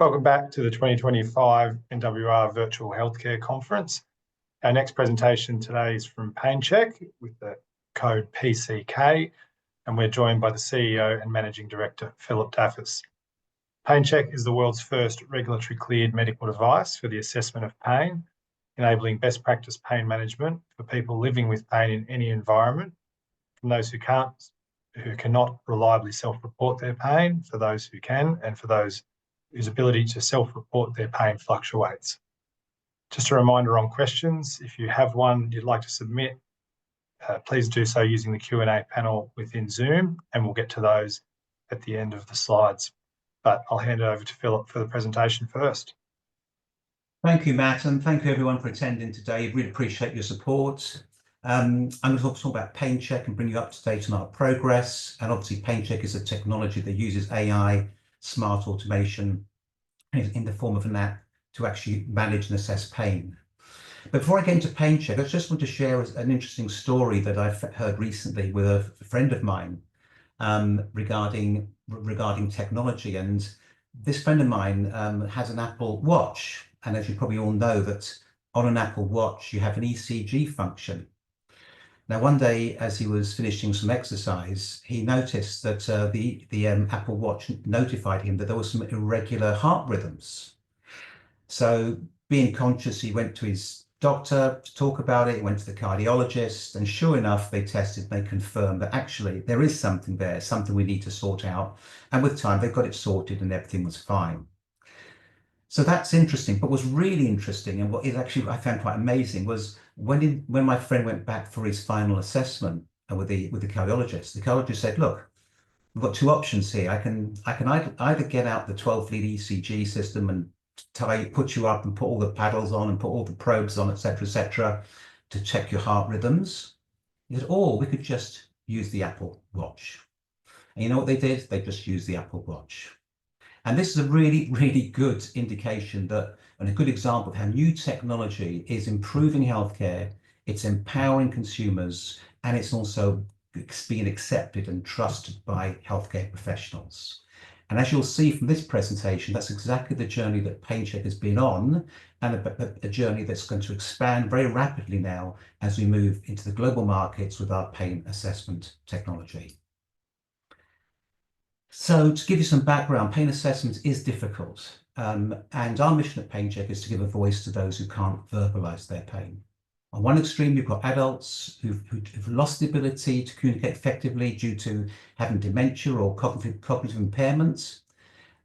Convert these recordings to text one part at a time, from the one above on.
Welcome back to the 2025 NWR Virtual Healthcare Conference. Our next presentation today is from PainChek with the code PCK, and we're joined by the CEO and Managing Director, Philip Daffis. PainChek is the world's first regulatory cleared medical device for the assessment of pain, enabling best practice pain management for people living with pain in any environment, from those who cannot reliably self-report their pain, for those who can, and for those whose ability to self-report their pain fluctuates. Just a reminder on questions, if you have one you'd like to submit, please do so using the Q&A panel within Zoom, and we'll get to those at the end of the slides. But I'll hand it over to Philip for the presentation first. Thank you, Matt, and thank you everyone for attending today. Really appreciate your support. I'm going to talk about PainChek and bring you up to date on our progress. And obviously PainChek is a technology that uses AI, smart automation in the form of an app to actually manage and assess pain. But before I get into PainChek, I just want to share an interesting story that I've heard recently with a friend of mine regarding technology. And this friend of mine has an Apple Watch. And as you probably all know, that on an Apple Watch, you have an ECG function. Now, one day, as he was finishing some exercise, he noticed that the Apple Watch notified him that there were some irregular heart rhythms. So being conscious, he went to his doctor to talk about it. He went to the cardiologist, and sure enough, they tested, they confirmed that actually there is something there, something we need to sort out. And with time, they got it sorted and everything was fine. So that's interesting. But what's really interesting, and what is actually I found quite amazing, was when my friend went back for his final assessment with the cardiologist said, "Look, we've got two options here. I can either get out the 12-lead ECG system and put you up and put all the paddles on and put all the probes on, etc., to check your heart rhythms. He said, or we could just use the Apple Watch." And you know what they did? They just used the Apple Watch. And this is a really, really good indication that, and a good example of how new technology is improving healthcare, it's empowering consumers, and it's also being accepted and trusted by healthcare professionals. And as you'll see from this presentation, that's exactly the journey that PainChek has been on, and a journey that's going to expand very rapidly now as we move into the global markets with our pain assessment technology. So to give you some background, pain assessment is difficult. And our mission at PainChek is to give a voice to those who can't verbalize their pain. On one extreme, you've got adults who've lost the ability to communicate effectively due to having dementia or cognitive impairments.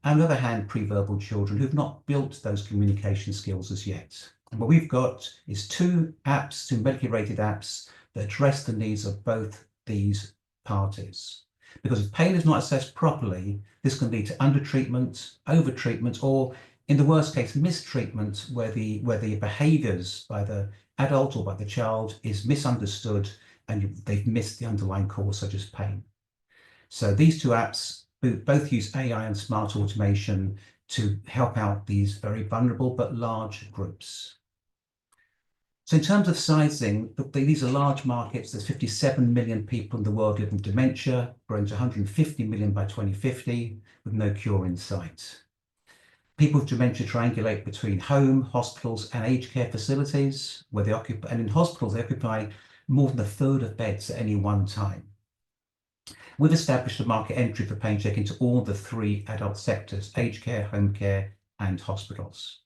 And on the other hand, pre-verbal children who've not built those communication skills as yet. And what we've got is two medically rated apps that address the needs of both these parties. Because if pain is not assessed properly, this can lead to undertreatment, overtreatment, or in the worst case, mistreatment, where the behaviours by the adult or by the child is misunderstood and they've missed the underlying cause, such as pain. So these two apps both use AI and smart automation to help out these very vulnerable but large groups. So in terms of sizing, these are large markets. There's 57 million people in the world living with dementia, growing to 150 million by 2050, with no cure in sight. People with dementia triangulate between home, hospitals, and aged care facilities, where they occupy, and in hospitals, they occupy more than a third of beds at any one time. We've established a market entry for PainChek into all the three adult sectors: aged care, home care, and hospitals.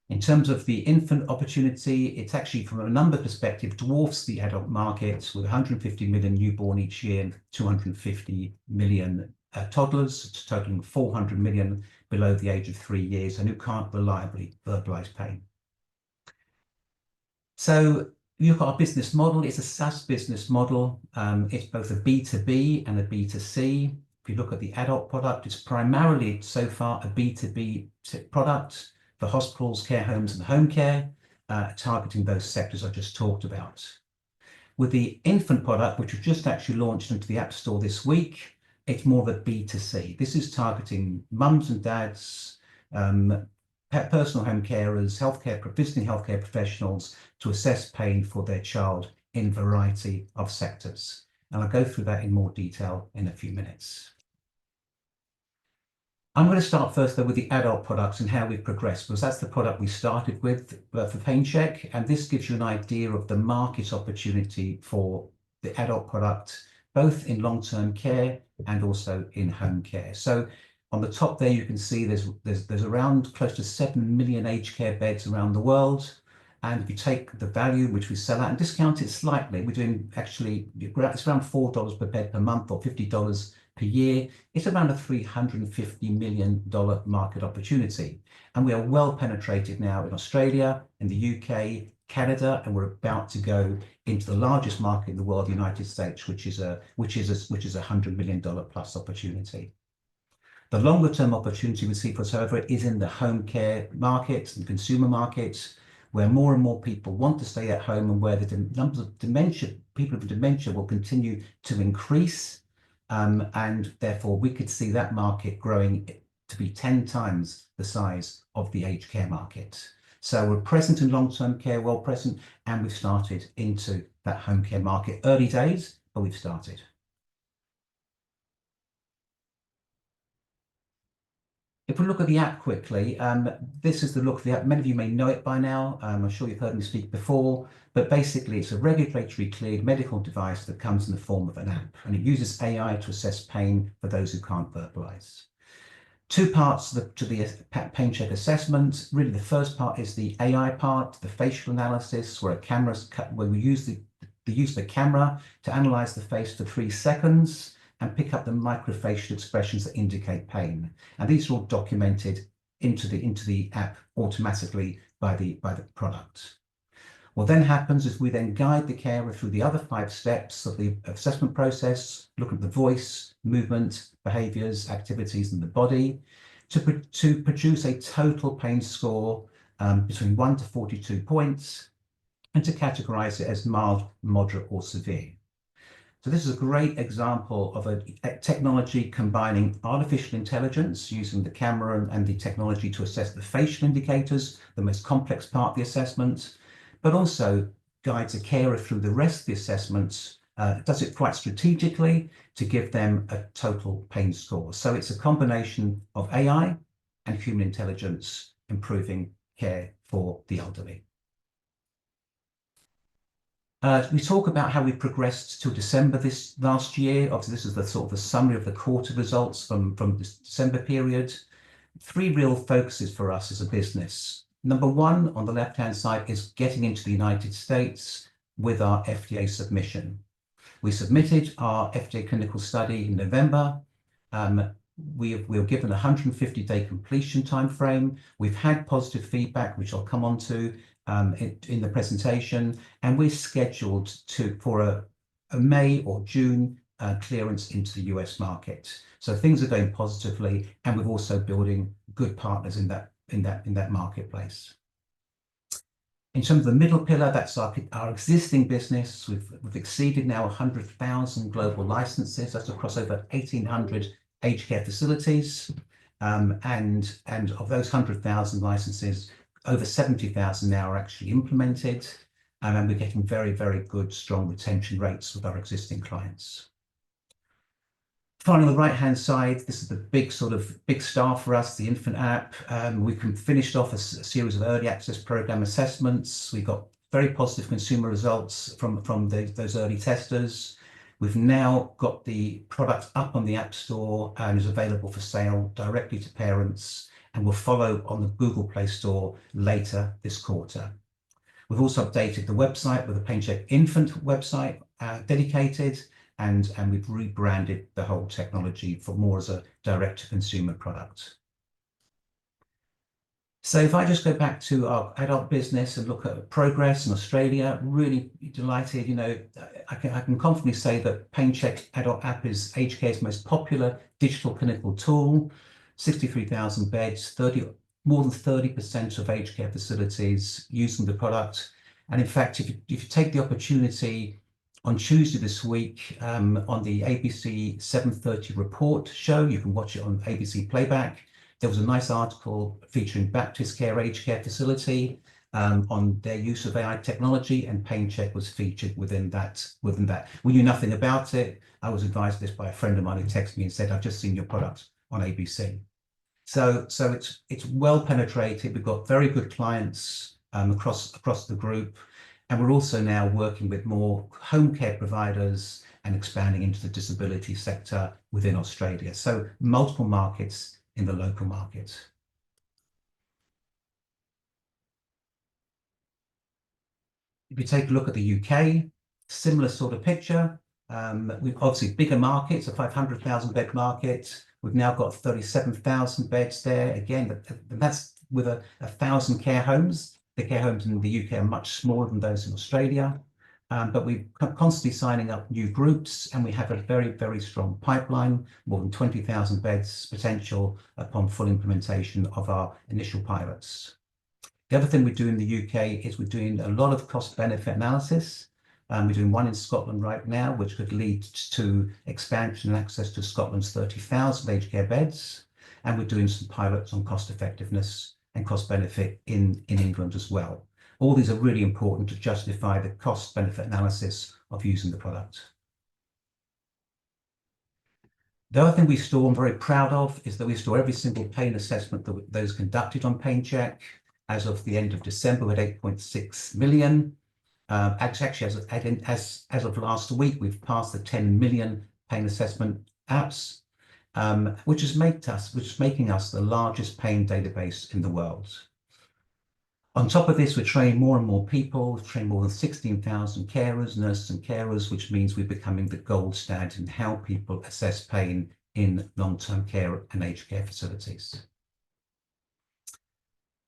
In terms of the infant opportunity, it's actually, from a number perspective, dwarfs the adult market, with 150 million newborn each year and 250 million toddlers, totaling 400 million below the age of 3 years and who can't reliably verbalize pain. So you look at our business model. It's a SaaS business model. It's both a B2B and a B2C. If you look at the adult product, it's primarily so far a B2B product for hospitals, care homes, and home care, targeting those sectors I just talked about. With the infant product, which we've just actually launched into the App Store this week, it's more of a B2C. This is targeting mums and dads, personal home carers, visiting healthcare professionals to assess pain for their child in a variety of sectors. And I'll go through that in more detail in a few minutes. I'm going to start first though with the adult products and how we've progressed, because that's the product we started with for PainChek, and this gives you an idea of the market opportunity for the adult product, both in long-term care and also in home care. So on the top there, you can see there's around close to 7 million aged care beds around the world. And if you take the value which we sell at and discount it slightly, we're doing actually, it's around $4 per bed per month or $50 per year. It's around a $350 million market opportunity. And we are well penetrated now in Australia, in the UK, Canada, and we're about to go into the largest market in the world, the United States, which is a $100 million plus opportunity. The longer term opportunity we see for us, however, is in the home care market and consumer markets, where more and more people want to stay at home and where the numbers of people with dementia will continue to increase. And therefore, we could see that market growing to be 10 times the size of the aged care market. So we're present in long-term care, well present, and we've started into that home care market. Early days, but we've started. If we look at the app quickly, this is the look of the app. Many of you may know it by now. I'm sure you've heard me speak before, but basically it's a regulatory cleared medical device that comes in the form of an app, and it uses AI to assess pain for those who can't verbalize. Two parts to the PainChek assessment. Really, the first part is the AI part, the facial analysis, where we use the camera to analyze the face for 3 seconds and pick up the microfacial expressions that indicate pain. And these are all documented into the app automatically by the product. What then happens is we then guide the carer through the other 5 steps of the assessment process, look at the voice, movement, behaviors, activities in the body, to produce a total pain score between 1 to 42 points, and to categorize it as mild, moderate, or severe. So this is a great example of a technology combining artificial intelligence using the camera and the technology to assess the facial indicators, the most complex part of the assessment, but also guides a carer through the rest of the assessments, does it quite strategically to give them a total pain score. So it's a combination of AI and human intelligence improving care for the elderly. We talk about how we progressed till December this last year. Obviously, this is the sort of the summary of the quarter results from the December period. 3 real focuses for us as a business. Number 1 on the left-hand side is getting into the United States with our FDA submission. We submitted our FDA clinical study in November. We were given a 150-day completion timeframe. We've had positive feedback, which I'll come on to in the presentation, and we're scheduled for a May or June clearance into the US market. So things are going positively, and we're also building good partners in that marketplace. In terms of the middle pillar, that's our existing business. We've exceeded now 100,000 global licenses. That's across over 1,800 aged care facilities, and of those 100,000 licenses, over 70,000 now are actually implemented, and we're getting very, very good, strong retention rates with our existing clients. Finally, on the right-hand side, this is the big star for us, the infant app. We finished off a series of early access program assessments. We got very positive consumer results from those early testers. We've now got the product up on the App Store and is available for sale directly to parents, and will follow on the Google Play Store later this quarter. We've also updated the website with a PainChek infant website dedicated, and we've rebranded the whole technology for more as a direct-to-consumer product. So if I just go back to our adult business and look at progress in Australia, really delighted. I can confidently say that PainChek adult app is aged care's most popular digital clinical tool. 63,000 beds, more than 30% of aged care facilities using the product. And in fact, if you take the opportunity on Tuesday this week, on the ABC 7:30 report show, you can watch it on ABC Playback. There was a nice article featuring Baptist Care aged care facility on their use of AI technology, and PainChek was featured within that. We knew nothing about it. I was advised this by a friend of mine who texted me and said, "I've just seen your product on ABC." So it's well penetrated. We've got very good clients across the group, and we're also now working with more home care providers and expanding into the disability sector within Australia. So multiple markets in the local market. If you take a look at the UK, similar sort of picture. We've obviously bigger markets, a 500,000 bed market. We've now got 37,000 beds there. Again, that's with 1,000 care homes. The care homes in the UK are much smaller than those in Australia. But we're constantly signing up new groups, and we have a very, very strong pipeline, more than 20,000 beds potential upon full implementation of our initial pilots. The other thing we do in the UK is we're doing a lot of cost benefit analysis. We're doing one in Scotland right now, which could lead to expansion and access to Scotland's 30,000 aged care beds. And we're doing some pilots on cost effectiveness and cost benefit in England as well. All these are really important to justify the cost benefit analysis of using the product. The other thing we store, I'm very proud of, is that we store every single pain assessment that those conducted on PainChek. As of the end of December, we had 8.6 million. Actually, as of last week, we've passed the 10 million pain assessment apps, which is making us the largest pain database in the world. On top of this, we're training more and more people. We've trained more than 16,000 carers, nurses and carers, which means we're becoming the gold standard in how people assess pain in long-term care and aged care facilities.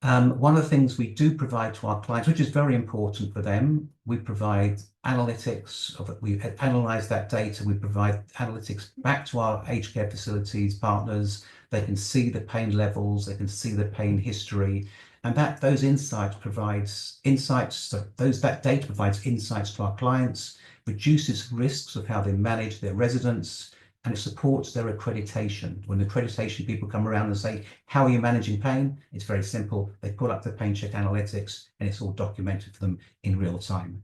One of the things we do provide to our clients, which is very important for them, we provide analytics. We analyze that data. We provide analytics back to our aged care facilities partners. They can see the pain levels. They can see the pain history. And that data provides insights to our clients, reduces risks of how they manage their residents, and it supports their accreditation. When accreditation people come around and say, how are you managing pain? It's very simple. They pull up the PainChek analytics and it's all documented for them in real time.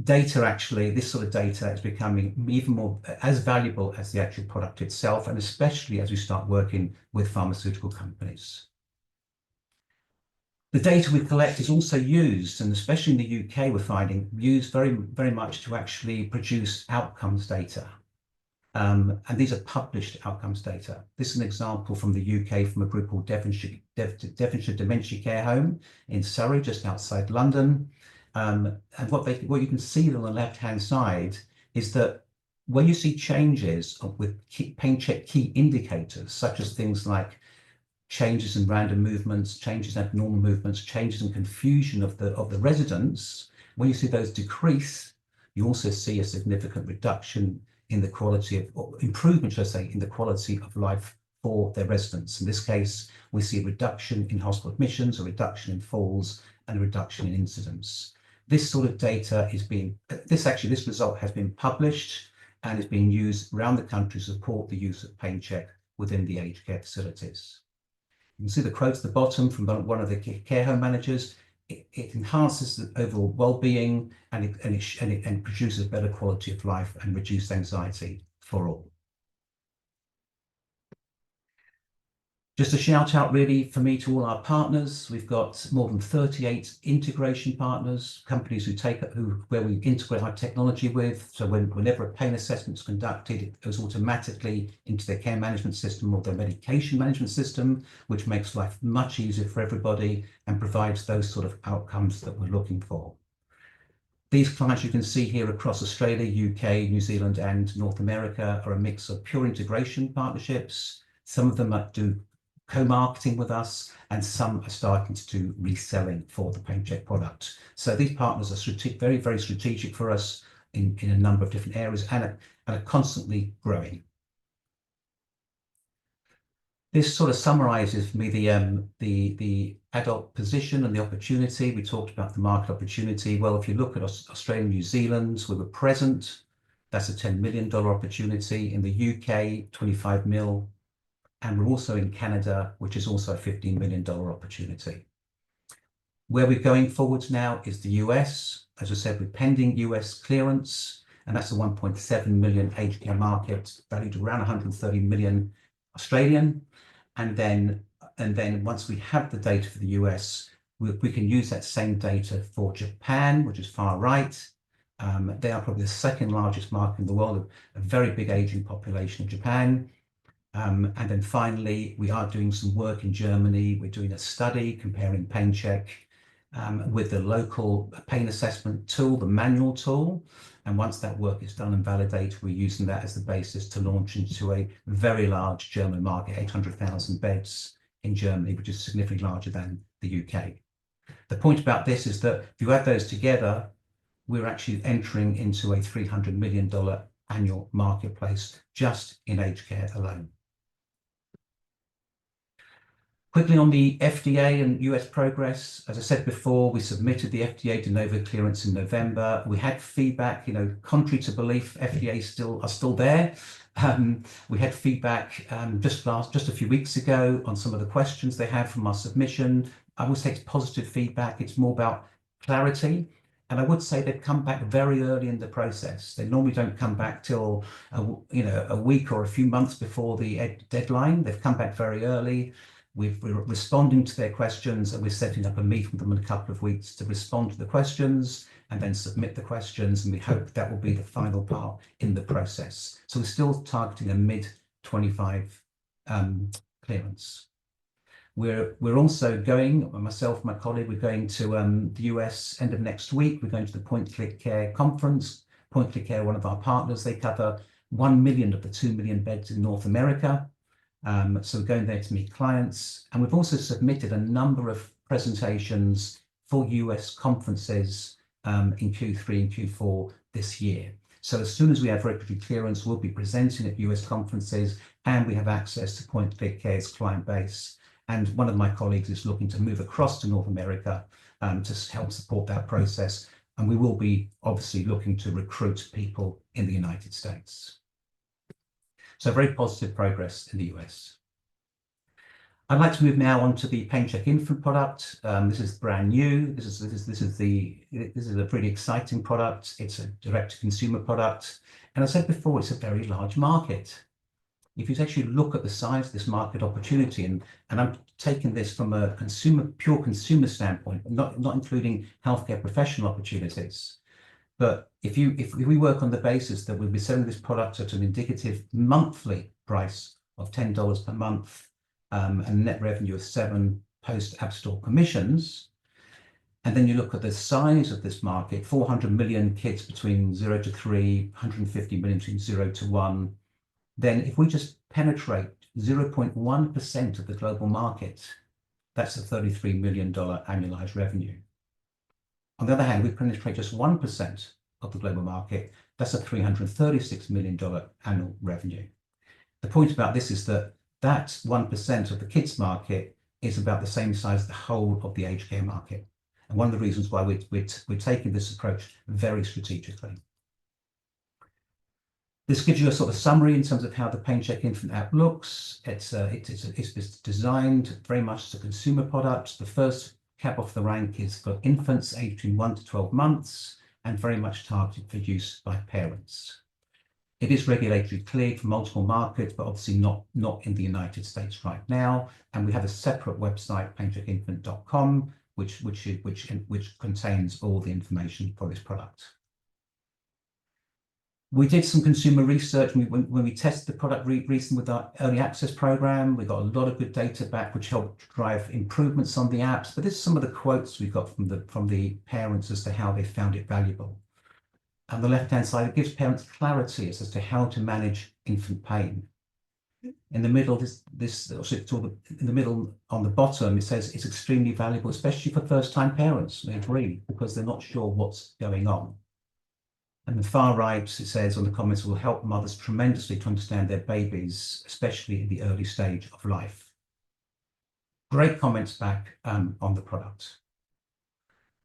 Data, actually, this sort of data is becoming even more as valuable as the actual product itself, and especially as we start working with pharmaceutical companies. The data we collect is also used, and especially in the UK, we're finding used very, very much to actually produce outcomes data. And these are published outcomes data. This is an example from the UK from a group called Devonshire Dementia Care Home in Surrey, just outside London. And what you can see on the left-hand side is that when you see changes with PainChek key indicators, such as things like changes in random movements, changes in abnormal movements, changes in confusion of the residents, when you see those decrease, you also see a significant reduction in the quality of, or improvement, should I say, in the quality of life for their residents. In this case, we see a reduction in hospital admissions, a reduction in falls, and a reduction in incidents. This sort of data is this result has been published and is being used around the country to support the use of PainChek within the aged care facilities. You can see the quote at the bottom from one of the care home managers. It enhances the overall well-being and it produces better quality of life and reduced anxiety for all. Just a shout out really for me to all our partners. We've got more than 38 integration partners, companies where we integrate our technology with. So whenever a pain assessment is conducted, it goes automatically into their care management system or their medication management system, which makes life much easier for everybody and provides those sort of outcomes that we're looking for. These clients you can see here across Australia, UK, New Zealand, and North America are a mix of pure integration partnerships. Some of them do co-marketing with us, and some are starting to do reselling for the PainChek product. So these partners are very, very strategic for us in a number of different areas and are constantly growing. This sort of summarizes for me the adult position and the opportunity. We talked about the market opportunity. Well, if you look at Australia and New Zealand, we were present. That's a $10 million opportunity. In the UK, 25 mil. And we're also in Canada, which is also a $15 million opportunity. Where we're going forwards now is the US. As I said, we're pending US clearance, and that's a 1.7 million aged care market valued around 130 million Australian. And then once we have the data for the US, we can use that same data for Japan, which is far right. They are probably the second largest market in the world, a very big aging population in Japan. And then finally, we are doing some work in Germany. We're doing a study comparing PainChek with the local pain assessment tool, the manual tool. And once that work is done and validated, we're using that as the basis to launch into a very large German market, 800,000 beds in Germany, which is significantly larger than the UK. The point about this is that if you add those together, we're actually entering into a $300 million annual marketplace just in aged care alone. Quickly on the FDA and US progress, as I said before, we submitted the FDA de novo clearance in November. We had feedback, contrary to belief, FDA are still there. We had feedback just a few weeks ago on some of the questions they had from our submission. I would say it's positive feedback. It's more about clarity. And I would say they've come back very early in the process. They normally don't come back till a week or a few months before the deadline. They've come back very early. We're responding to their questions, and we're setting up a meeting with them in a couple of weeks to respond to the questions and then submit the questions. And we hope that will be the final part in the process. So we're still targeting a mid-25 clearance. We're also going, myself, my colleague, we're going to the US end of next week. We're going to the PainChek Care conference. PainChek Care, one of our partners, they cover 1 million of the 2 million beds in North America. So we're going there to meet clients. And we've also submitted a number of presentations for US conferences in Q3 and Q4 this year. So as soon as we have regulatory clearance, we'll be presenting at US conferences, and we have access to PainChek Care's client base. And one of my colleagues is looking to move across to North America to help support that process. And we will be obviously looking to recruit people in the United States. So very positive progress in the US. I'd like to move now on to the PainChek infant product. This is brand new. This is a pretty exciting product. It's a direct-to-consumer product. And I said before, it's a very large market. If you actually look at the size of this market opportunity, and I'm taking this from a pure consumer standpoint, not including healthcare professional opportunities. But if we work on the basis that we'll be selling this product at an indicative monthly price of $10 per month, and net revenue of 7 post-app store commissions, and then you look at the size of this market, 400 million kids between 0 to 3, 150 million between 0 to 1, then if we just penetrate 0.1% of the global market, that's a $33 million annualized revenue. On the other hand, we penetrate just 1% of the global market, that's a $336 million annual revenue. The point about this is that 1% of the kids market is about the same size as the whole of the aged care market. And one of the reasons why we're taking this approach very strategically. This gives you a sort of summary in terms of how the PainChek infant app looks. It's designed very much as a consumer product. The first cab off the rank is for infants aged between 1 to 12 months and very much targeted for use by parents. It is regulatory cleared for multiple markets, but obviously not in the United States right now. And we have a separate website, painchekinfant.com, which contains all the information for this product. We did some consumer research when we tested the product recently with our early access program. We got a lot of good data back, which helped drive improvements on the apps. But this is some of the quotes we got from the parents as to how they found it valuable. On the left-hand side, it gives parents clarity as to how to manage infant pain. In the middle, in the middle on the bottom, it says it's extremely valuable, especially for first-time parents. They agree because they're not sure what's going on. And the far right, it says on the comments, will help mothers tremendously to understand their babies, especially in the early stage of life. Great comments back on the product.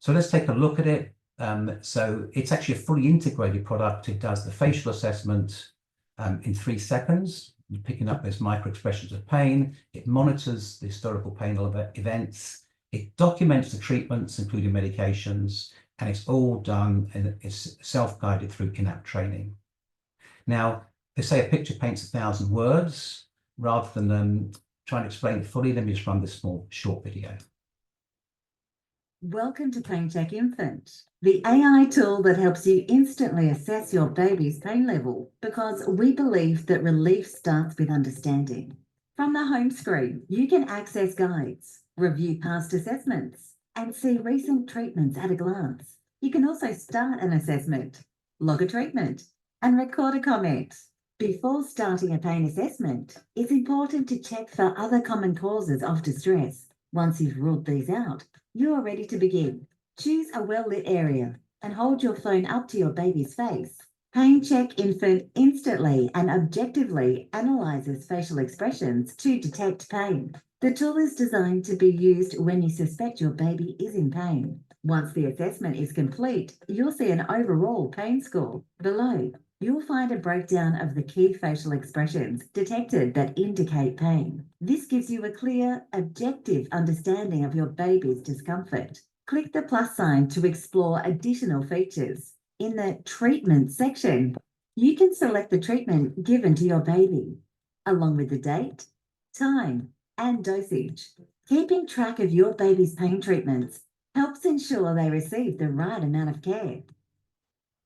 So let's take a look at it. So it's actually a fully integrated product. It does the facial assessment in 3 seconds, picking up those micro expressions of pain. It monitors the historical pain events. It documents the treatments, including medications. And it's all done and it's self-guided through in-app training. Now, they say a picture paints 1,000 words. Rather than try and explain it fully, let me just run this small short video. Welcome to PainChek Infant, the AI tool that helps you instantly assess your baby's pain level, because we believe that relief starts with understanding. From the home screen, you can access guides, review past assessments, and see recent treatments at a glance. You can also start an assessment, log a treatment, and record a comment. Before starting a pain assessment, it's important to check for other common causes of distress. Once you've ruled these out, you are ready to begin. Choose a well-lit area and hold your phone up to your baby's face. PainChek Infant instantly and objectively analyzes facial expressions to detect pain. The tool is designed to be used when you suspect your baby is in pain. Once the assessment is complete, you'll see an overall pain score. Below, you'll find a breakdown of the key facial expressions detected that indicate pain. This gives you a clear, objective understanding of your baby's discomfort. Click the plus sign to explore additional features. In the treatment section, you can select the treatment given to your baby, along with the date, time, and dosage. Keeping track of your baby's pain treatments helps ensure they receive the right amount of care.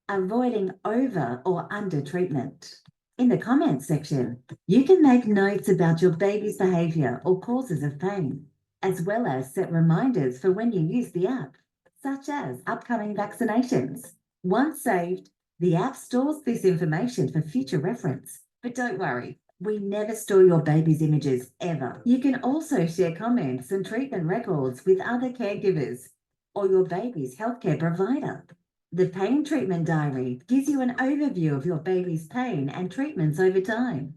Avoiding over or under treatment. In the comments section, you can make notes about your baby's behavior or causes of pain, as well as set reminders for when you use the app, such as upcoming vaccinations. Once saved, the app stores this information for future reference. But don't worry, we never store your baby's images ever. You can also share comments and treatment records with other caregivers or your baby's healthcare provider. The Pain Treatment Diary gives you an overview of your baby's pain and treatments over time.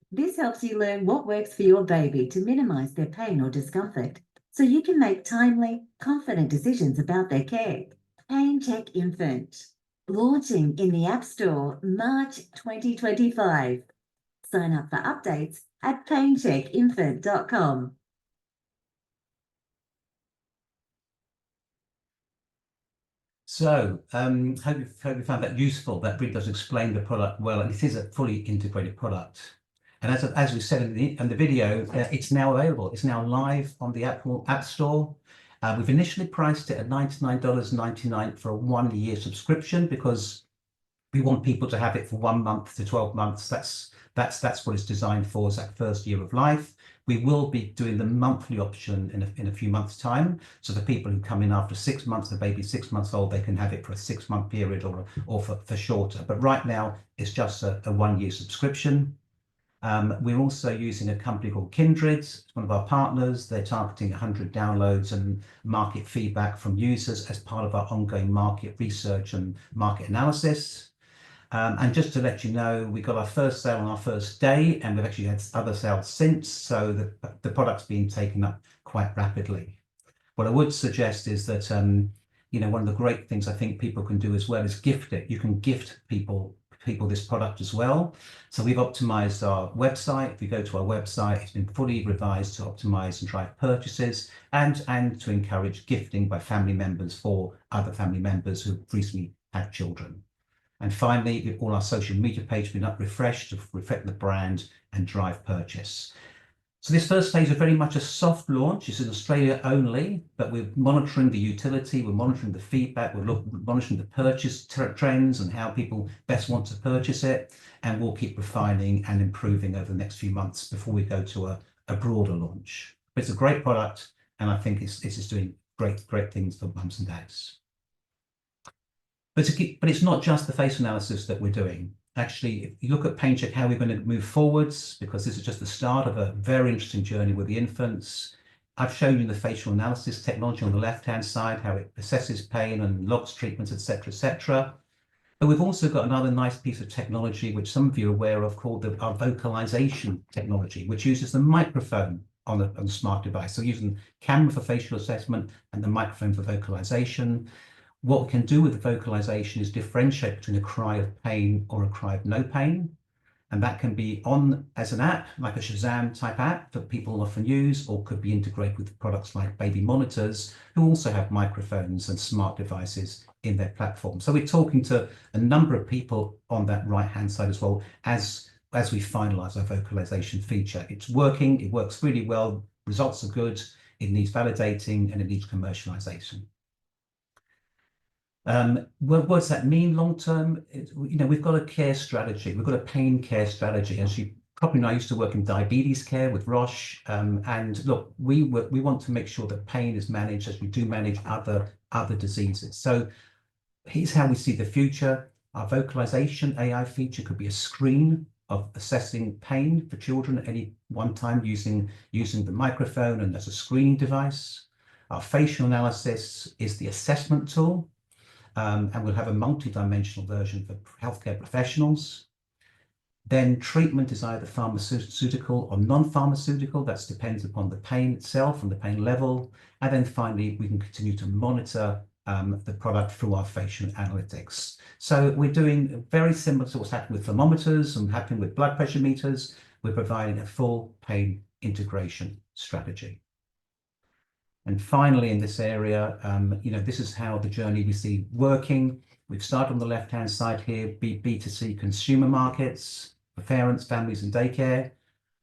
This helps you learn what works for your baby to minimize their pain or discomfort, so you can make timely, confident decisions about their care. PainChek Infant, launching in the App Store March 2025. Sign up for updates at painchekinfant.com. So, hope you found that useful. That really does explain the product well, and it is a fully integrated product. And as we said in the video, it's now available. It's now live on the Apple App Store. We've initially priced it at $99.99 for a 1-year subscription, because we want people to have it for 1 month to 12 months. That's what it's designed for, is that first year of life. We will be doing the monthly option in a few months' time. So the people who come in after 6 months, the baby's 6 months old, they can have it for a 6-month period or for shorter. But right now, it's just a 1-year subscription. We're also using a company called Kindred. It's one of our partners. They're targeting 100 downloads and market feedback from users as part of our ongoing market research and market analysis. And just to let you know, we got our first sale on our first day, and we've actually had other sales since, so the product's being taken up quite rapidly. What I would suggest is that, one of the great things I think people can do as well is gift it. You can gift people this product as well. So we've optimized our website. If you go to our website, it's been fully revised to optimize and drive purchases and to encourage gifting by family members for other family members who've recently had children. And finally, all our social media page has been refreshed to reflect the brand and drive purchase. So this first phase is very much a soft launch. It's in Australia only, but we're monitoring the utility, we're monitoring the feedback, we're monitoring the purchase trends and how people best want to purchase it. And we'll keep refining and improving over the next few months before we go to a broader launch. But it's a great product, and I think it's doing great things for mums and dads. But it's not just the face analysis that we're doing. Actually, if you look at PainChek, how we're going to move forwards, because this is just the start of a very interesting journey with the infants. I've shown you the facial analysis technology on the left-hand side, how it assesses pain and logs treatments, etc., etc. But we've also got another nice piece of technology, which some of you are aware of, called our vocalization technology, which uses the microphone on the smart device. So using camera for facial assessment and the microphone for vocalization. What we can do with the vocalization is differentiate between a cry of pain or a cry of no pain. And that can be on as an app, like a Shazam type app that people often use, or could be integrated with products like baby monitors, who also have microphones and smart devices in their platform. So we're talking to a number of people on that right-hand side as well, as as we finalize our vocalization feature. It's working, it works really well, results are good, it needs validating, and it needs commercialization. What does that mean long term? We've got a care strategy, we've got a pain care strategy. As you probably know, I used to work in diabetes care with Roche, and look, we want to make sure that pain is managed as we do manage other diseases. So here's how we see the future. Our vocalization AI feature could be a screen of assessing pain for children at any one time using the microphone and as a screening device. Our facial analysis is the assessment tool, and we'll have a multi-dimensional version for healthcare professionals. Then treatment is either pharmaceutical or non-pharmaceutical. That depends upon the pain itself and the pain level. And then finally, we can continue to monitor the product through our facial analytics. So we're doing very similar to what's happening with thermometers and happening with blood pressure meters. We're providing a full pain integration strategy. And finally, in this area, this is how the journey we see working. We've started on the left-hand side here, B2C consumer markets for parents, families, and daycare.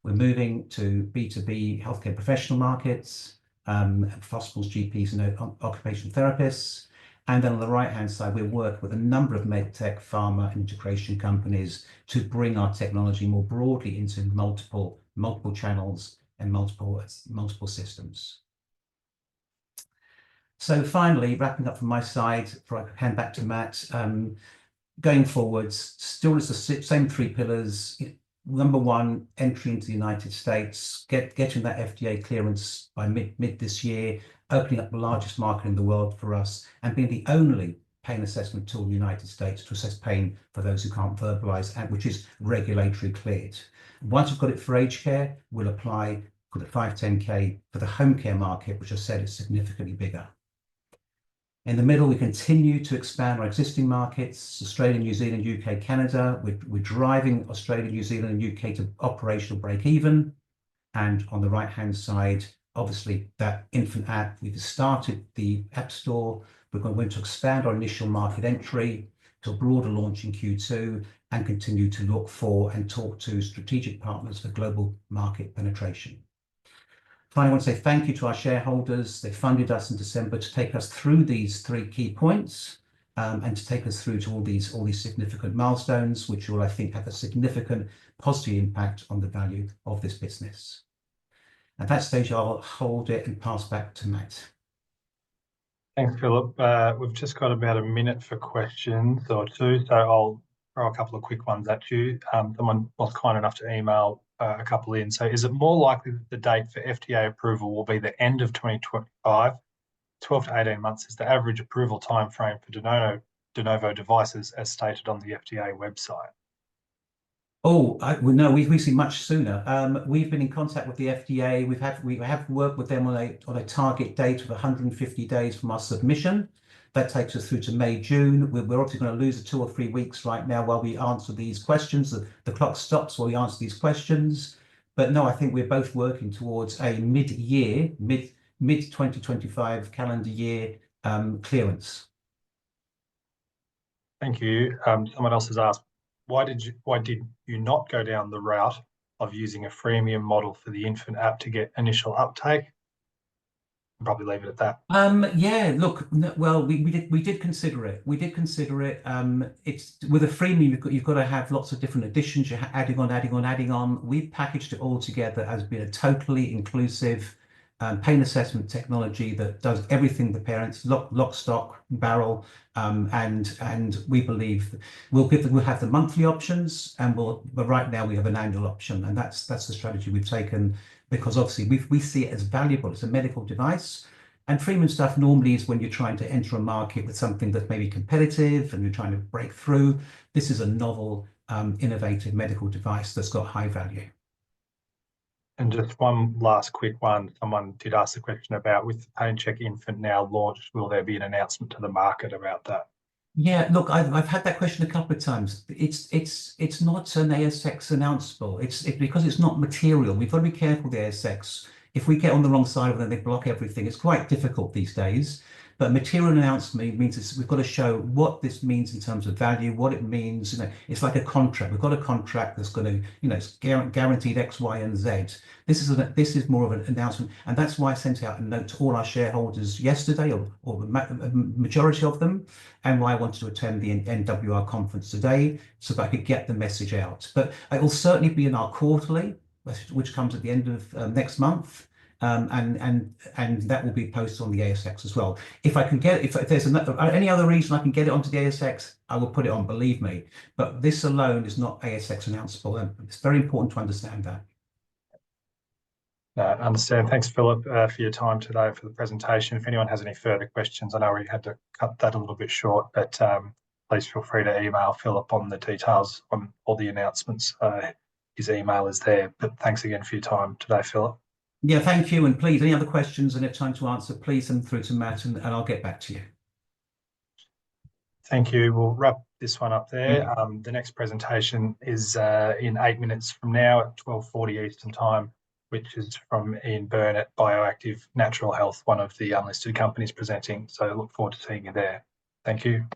We're moving to B2B healthcare professional markets, hospitals, GPs, and occupational therapists. And then on the right-hand side, we work with a number of medtech, pharma, and integration companies to bring our technology more broadly into multiple channels and multiple systems. So finally, wrapping up from my side, before I hand back to Matt, going forwards, still is the same three pillars. Number one, entry into the United States, getting that FDA clearance by mid this year, opening up the largest market in the world for us, and being the only pain assessment tool in the United States to assess pain for those who can't verbalize, and which is regulatory cleared. Once we've got it for aged care, we'll apply for the 510K for the home care market, which I said is significantly bigger. In the middle, we continue to expand our existing markets, Australia, New Zealand, UK, Canada. We're driving Australia, New Zealand, and UK to operational break even. And on the right-hand side, obviously, that infant app, we've started the App Store. We're going to expand our initial market entry to a broader launch in Q2 and continue to look for and talk to strategic partners for global market penetration. Finally, I want to say thank you to our shareholders. They funded us in December to take us through these three key points and to take us through to all these significant milestones, which will, I think, have a significant positive impact on the value of this business. At that stage, I'll hold it and pass back to Matt. Thanks, Philip. We've just got about a minute for questions or two, so I'll throw a couple of quick ones at you. Someone was kind enough to email a couple in. So is it more likely that the date for FDA approval will be the end of 2025? 12 to 18 months is the average approval timeframe for de novo devices as stated on the FDA website. Oh, no, we see much sooner. We've been in contact with the FDA. We have worked with them on a target date of 150 days from our submission. That takes us through to May, June. We're obviously going to lose 2 or 3 weeks right now while we answer these questions. The clock stops while we answer these questions. But no, I think we're both working towards a mid-year, mid-2025 calendar year clearance. Thank you. Someone else has asked, why did you not go down the route of using a freemium model for the infant app to get initial uptake? I'll probably leave it at that. Yeah, look, well, we did consider it. We did consider it. It's with a freemium, you've got to have lots of different additions. You're adding on. We've packaged it all together as being a totally inclusive pain assessment technology that does everything the parents lock, stock, barrel, and we believe we'll have the monthly options, but right now we have an annual option, and that's the strategy we've taken, because obviously we see it as valuable. It's a medical device, and freemium stuff normally is when you're trying to enter a market with something that's maybe competitive and you're trying to break through. This is a novel, innovative medical device that's got high value. And just one last quick one. Someone did ask a question about, with the PainChek Infant now launched, will there be an announcement to the market about that? Yeah, look, I've had that question a couple of times. It's not an ASX announceable. It's because it's not material. We've got to be careful with the ASX. If we get on the wrong side of them, they block everything. It's quite difficult these days. But material announcement means we've got to show what this means in terms of value, what it means. It's like a contract. We've got a contract that's going to, it's guaranteed X, Y, and Z. This is more of an announcement, and that's why I sent out a note to all our shareholders yesterday, or the majority of them, and why I wanted to attend the NWR conference today, so that I could get the message out. But it will certainly be in our quarterly, which comes at the end of next month. And that will be posted on the ASX as well. If I can get, if there's any other reason I can get it onto the ASX, I will put it on, believe me. But this alone is not ASX announceable, and it's very important to understand that. I understand. Thanks, Philip, for your time today for the presentation. If anyone has any further questions, I know we had to cut that a little bit short, but please feel free to email Philip on the details on all the announcements. His email is there. But thanks again for your time today, Philip. Yeah, thank you. And please, any other questions and if time to answer, please send them through to Matt, and I'll get back to you. Thank you. We'll wrap this one up there. The next presentation is in 8 minutes from now at 12:40 Eastern Time, which is from Ian Byrne at Bioactive Natural Health, one of the unlisted companies presenting. So I look forward to seeing you there. Thank you.